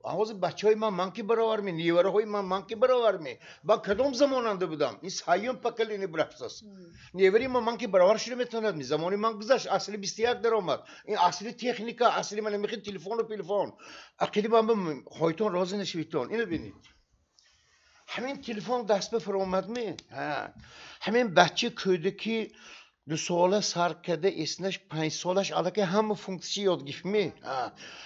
آواز بچه های من که برابر می نیوره های من که برابر می با کدام زماننده بودم این سایون پکل اینی برفساس نیوری من که برابر شده میتوند می زمانی من گذشت اصلی 21 در آمد این اصلی تکنیکا اصلی من میخواد تلفن و تلفن عقیده من به خواهیتون راضی نشویتون اینو ببینید همین تلفن دست به فرامد می همین بچه köydeki 2 ساله سرکده اسنش 5 سالش علاقه همه فونکسی یاد گیفمی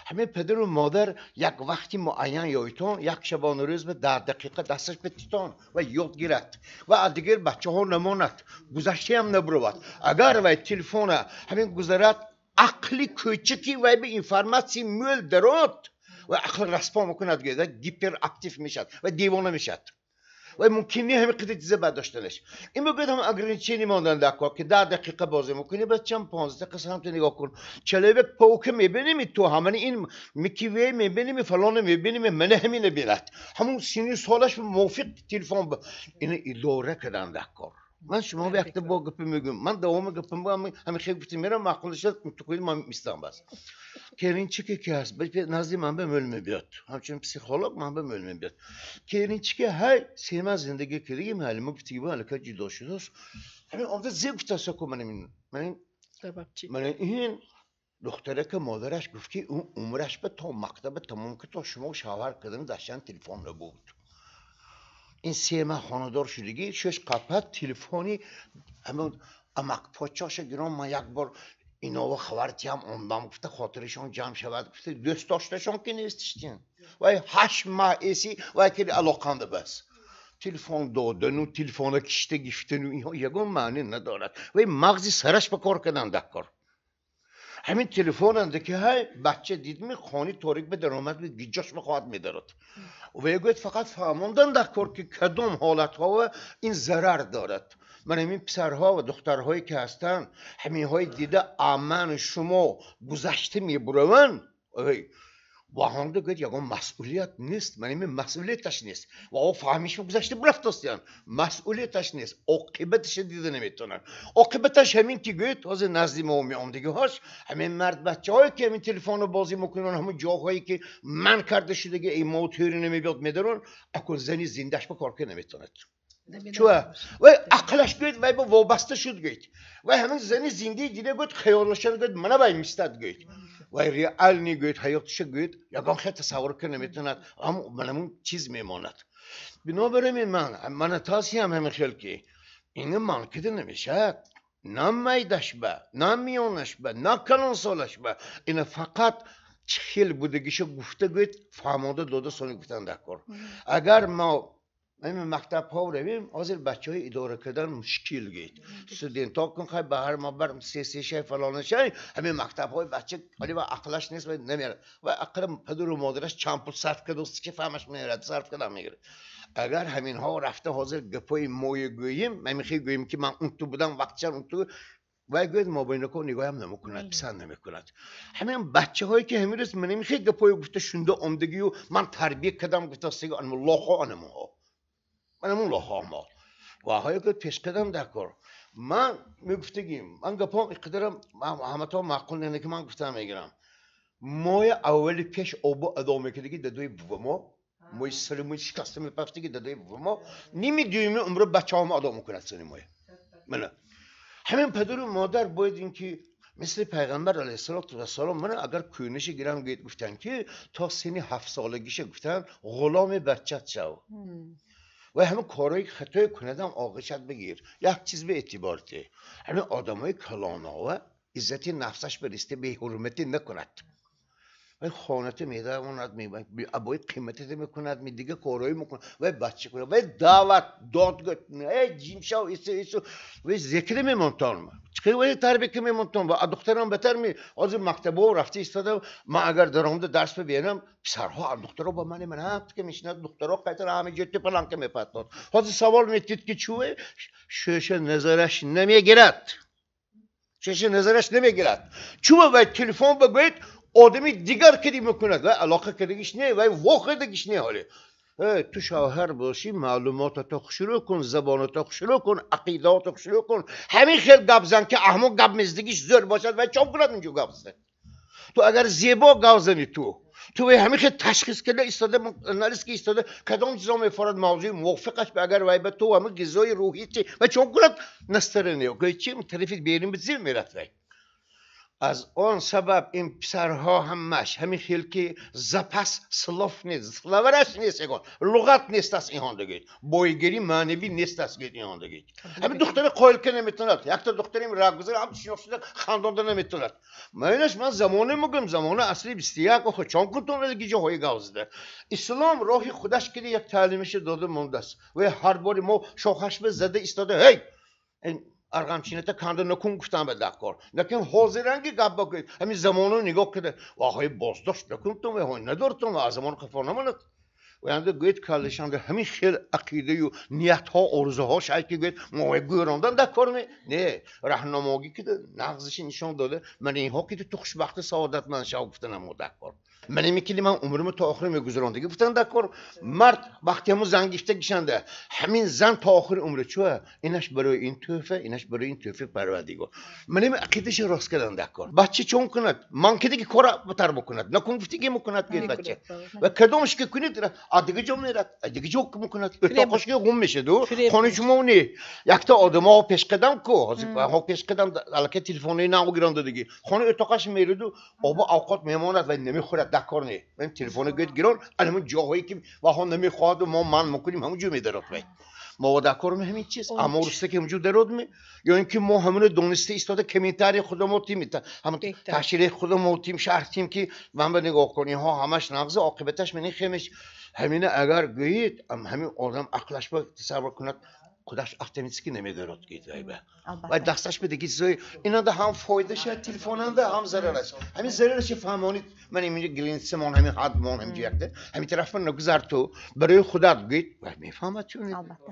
همین پدر و مادر یک وقتی معین یایتون یک شبانه روز به 10 دقیقه دستش به تیتان و یاد گیرد و دیگر بچه ها نماند گذشته هم نبرود اگر وی تلفن همین گذرد عقلی کوچکی و به اینفرماسی مول درات و عقل رسپا میکند گیپر اکتیف میشد و دیوانه میشد و ممکن نیه همه قدر چیزه برداشتنش این بگوید هم اگرینچینی ماندن دکا که 10 دقیقه بازی میکنی بچم 15 دقیقه هم تو نگاه کن چلوک پوکه میبینیم تو همین این میکیوی میبینیم فلان میبینیم منه همین بیند همون سینی سالش موافق تلفن این اداره کردن دکار من شما وقتی با گپ میگم من دوام گپم با همین خیلی گفتم میرم معقولش تو کنید من میستم بس Kerinçiki ki hast, belki nazli manbe mölmebiyat. Hamçinin psikolog manbe mölmebiyat. Kerinçiki her sinema zindagi kiri halime gufti gibi alaka cidoşudur. Hani onda zevk tasakku benim این دختره که مادرش گفت که اون عمرش به تا مکتب تمام که تا شما شاور کردن داشتن تلفن نبود این سیما خاندار شدگی شش قپت تلفنی همون امک پاچاش گرام من یک بار اینا و خبرتی هم ondan گفته خاطرشون جمع شود گفته دوست داشتشون که نیستشتین و 8 ماه ایسی و که علاقانده بس تلفن دادن و تلفن کشته گفتن و اینها یکم معنی ندارد و مغزی سرش به کار کردن دکار همین تلفن انده که های بچه دید می خانی تاریک به درآمد به گیجاش بخواهد میدارد و یکوید فقط فهموندن دکار که کدوم حالت ها و این ضرر دارد من همین پسرها و دخترهایی که هستن همین های دیده امن شما گذشته میبرون و هنده گوید یکم مسئولیت نیست من همین مسئولیتش نیست و او فهمیش گذشته برفت هستیان مسئولیتش نیست عاقبتش دیده نمیتونن عاقبتش همین که گوید تازه نزدی ما و میامدگی هاش همین مرد بچه هایی که همین تلفن رو بازی میکنن همین جاهایی که من کرده شده که این موتوری نمیبیاد میدارن اکن زنی زندش به کار که نمیتوند چوه و عقلش گوید و با وابسته شد گوید و همین زنی زنده دیده گوید خیالشان گوید منه باید میستد گوید و ریال نی گوید حیاتش گوید یکان خیلی تصور که نمیتوند اما منمون چیز میماند بنابراین من تاسی همین خیلی که این من کده نمیشه نه میدش به نه میونش به نه کلان سالش به این فقط خیلی بودگیشو گفته گوید فهمانده داده سانی گفتن دکار اگر ما این مکتب ها رویم حاضر بچه های اداره کردن مشکل گید استودنت ها کن خیلی به هر ما برم سی شای فلانه شای همین مکتب های بچه ولی با عقلش نیست و نمیره و عقل پدر و مادرش چند پول صرف کرده است که فهمش میره صرف کردن میگیره اگر همین ها رفته حاضر گپای موی گوییم من میخوای گوییم که من اون تو بودم وقتشان اون تو و گوید ما بین کو نگاه هم نمیکند پسند نمیکند همین بچه هایی که همین روز من نمیخوای گپای گفته شونده عمدگی و من تربیت کردم گفته سیگا انم الله ها انم ها من اون لحاما و های که پیش قدم دکار من میگفتگیم من گپام اقدرم همه تا معقول نه که من گفتم میگیرم مای اولی پیش آبو ادامه کردگی دادوی بوما مای سرمون شکسته میپفتگی دادوی بوما نمیدونیم عمر بچه هم ادامه کند سنی مای من همین پدر و مادر باید این که مثل پیغمبر علیه السلام من اگر کوینش گیرم گید گفتن که تا سنی 7 سالگیشه گفتن غلام بچت شو و همه کارهای خطای کندم آغشت بگیر یک چیز به اعتبارته همه آدم های کلاناوه عزت نفسش بریسته به حرمتی نکند و خانت میده اوند میباید ابای قیمتی میکند می دیگه کارهایی میکند و بچه کنه و دعوت دادگاه ای جیمشا و ایسو و ذکر میمونتان خیلی تربیت که میمونتان و دخترم بهتر می از مکتب ها رفته ایستاده ما اگر درآمد درس ببینم پسرها دخترها با من هفت که میشنن دخترها قطر همه جدی پلان که میپتن حاضر سوال میتید که چوه شش نظرش نمیگیرد شش نظرش نمیگیرد چوه و تلفن بگوید آدمی دیگر کدی میکند و علاقه کدیش نه و واقع دیگش نه حالی تو شوهر باشی معلومات تو شروع کن زبان تو شروع کن عقیدات تو شروع کن همین خیلی گپ زن که احمق گپ مزدگیش زور باشد و چاپ کند اینجا گپ زن تو اگر زیبا گپ زنی تو تو همین که تشخیص کرده ایستاده نالیس که ایستاده کدام چیزا میفرد موضوع موافقش به اگر وای به تو همه غذای روحی چی و چون کنات نسترنیو که چی طرفی بیرون بزیر میرفت از آن سبب این پسرها همش همین خیلی که زپس سلاف نیست سلاورش نیست اگه لغت نیست از این هندگی بایگری معنوی نیست از این هندگی همین دختر قایل که نمیتوند یک تا دختریم راگزر هم شناخته خاندانده نمیتوند من زمانه میگم زمانه اصلی بیستیاق و چون کنتون دیگه جاهای گازده اسلام راهی خودش که یک تعلیمش داده مونده است و هر باری ما شاخش به زده ایستاده هی ارغمچینه کانده نکن گفتم به دکار لیکن حاضرنگی گپ بگید همین زمانو نگاه کرده واقعی بازداشت نکن تو و ندارتون و از زمان خفا نماند و یعنی گوید کالشان همین خیل عقیده و نیت ها ارزوها شاید که گوید ما گوراندن دکار نه راهنمایی که نقضش نشان داده من اینها که تو خوشبخت سعادت من شاو گفتنم دکار من میکنی من عمرم تا آخر میگذراندگی گفتن دکار مرد وقتی همون زنگشته گشنده همین زن تا آخر عمر چوه اینش برای این توفه اینش برای این توفه پروردگار من این عقیدش راست کردن دکار بچه چون کند من که دیگه کار بتر بکند نکن گفتی که میکند گیر بچه و کدومش که کنید دیگه جا میرد دیگه جا میکند اتاقش که گم میشه دو خانه شما نی یک تا آدما پیش قدم کو ها پیش قدم الکی تلفنی نگیرند دیگه خانه اتاقش میرد و بابا اوقات میماند و نمیخورد دکار نه من تلفن گید گیرون همون جاهایی که واها نمیخواد و ما من میکنیم همون جو میدارد ما دکار همین چیز اما رسته که همونجور درود می یا اینکه ما همون دونسته ایستاده کمیتاری خودمون تیم همون تشریح خودمون تیم شهر تیم که من به نگاه کنی ها همش نقض عاقبتش منی خیمش همینه اگر گویید همین آدم عقلش با تصور کند خودش احتمیتی نمیدارد گید و دستش به دیگه چیزای اینا ده هم فایده شد تلفننده هم ضررش همین ضررش فهمانید من اینجا گلینسمان همین حد مان همینجا یکده همین طرف من نگذار تو برای خودت گید و میفهمد چون